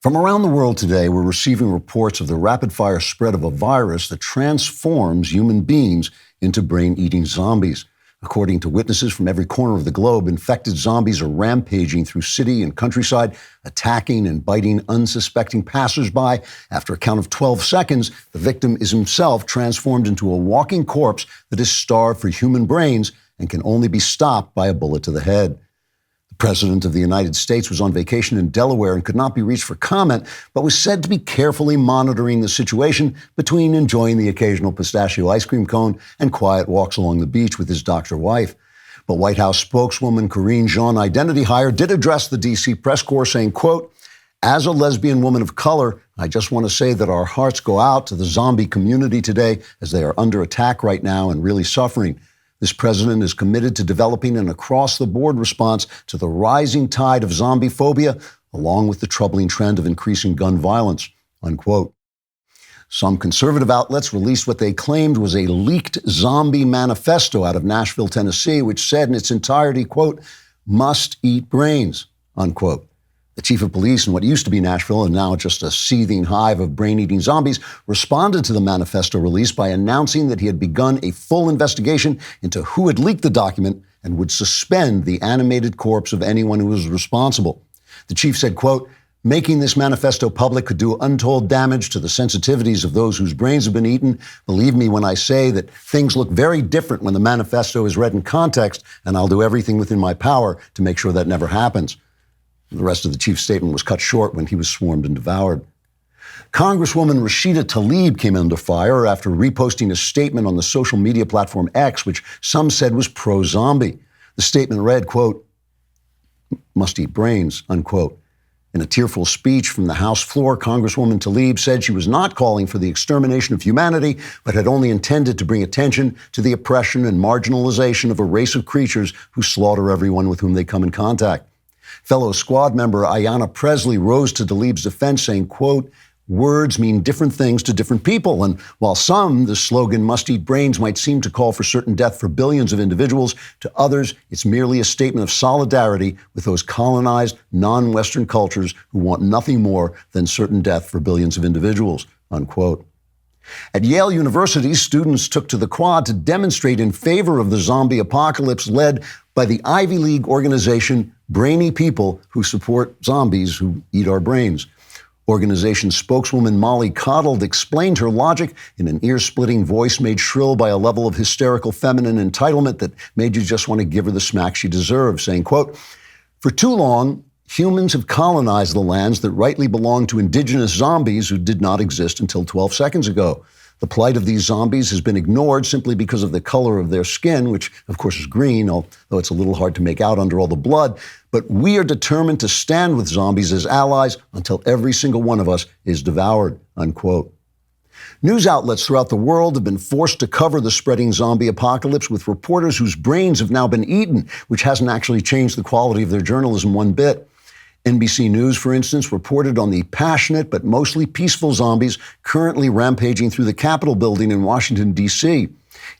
From around the world today, we're receiving reports of the rapid-fire spread of a virus that transforms human beings into brain-eating zombies. According to witnesses from every corner of the globe, infected zombies are rampaging through city and countryside, attacking and biting unsuspecting passersby. After a count of 12 seconds, the victim is himself transformed into a walking corpse that is starved for human brains and can only be stopped by a bullet to the head. The President of the United States was on vacation in Delaware and could not be reached for comment, but was said to be carefully monitoring the situation between enjoying the occasional pistachio ice cream cone and quiet walks along the beach with his doctor wife. But White House spokeswoman Karine Jean, identity hire, did address the D.C. press corps saying, quote, "As a lesbian woman of color, I just want to say that our hearts go out to the zombie community today as they are under attack right now and really suffering. This president is committed to developing an across-the-board response to the rising tide of zombie phobia, along with the troubling trend of increasing gun violence," unquote. Some conservative outlets released what they claimed was a leaked zombie manifesto out of Nashville, Tennessee, which said in its entirety, quote, "must eat brains," unquote. The chief of police in what used to be Nashville and now just a seething hive of brain-eating zombies responded to the manifesto release by announcing that he had begun a full investigation into who had leaked the document and would suspend the animated corpse of anyone who was responsible. The chief said, quote, "Making this manifesto public could do untold damage to the sensitivities of those whose brains have been eaten. Believe me when I say that things look very different when the manifesto is read in context, and I'll do everything within my power to make sure that never happens." The rest of the chief's statement was cut short when he was swarmed and devoured. Congresswoman Rashida Tlaib came under fire after reposting a statement on the social media platform X, which some said was pro-zombie. The statement read, quote, "must eat brains," unquote. In a tearful speech from the House floor, Congresswoman Tlaib said she was not calling for the extermination of humanity, but had only intended to bring attention to the oppression and marginalization of a race of creatures who slaughter everyone with whom they come in contact. Fellow squad member Ayanna Presley rose to Tlaib's defense, saying, quote, "words mean different things to different people. And while some, the slogan 'must eat brains' might seem to call for certain death for billions of individuals, to others, it's merely a statement of solidarity with those colonized, non-Western cultures who want nothing more than certain death for billions of individuals," unquote. At Yale University, students took to the quad to demonstrate in favor of the zombie apocalypse led by the Ivy League organization Brainy People, who support zombies who eat our brains. Organization spokeswoman Molly Coddled explained her logic in an ear-splitting voice made shrill by a level of hysterical feminine entitlement that made you just want to give her the smack she deserves, saying, quote, "For too long, humans have colonized the lands that rightly belong to indigenous zombies who did not exist until 12 seconds ago. The plight of these zombies has been ignored simply because of the color of their skin, which of course is green, although it's a little hard to make out under all the blood. But we are determined to stand with zombies as allies until every single one of us is devoured," unquote. News outlets throughout the world have been forced to cover the spreading zombie apocalypse with reporters whose brains have now been eaten, which hasn't actually changed the quality of their journalism one bit. NBC News, for instance, reported on the passionate but mostly peaceful zombies currently rampaging through the Capitol building in Washington, D.C.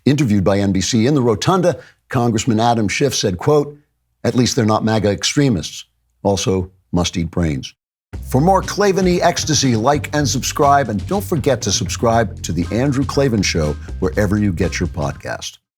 Interviewed by NBC in the rotunda, Congressman Adam Schiff said, quote, "at least they're not MAGA extremists. Also, must eat brains." For more Klavan-y ecstasy, like and subscribe, and don't forget to subscribe to The Andrew Klavan Show wherever you get your podcast.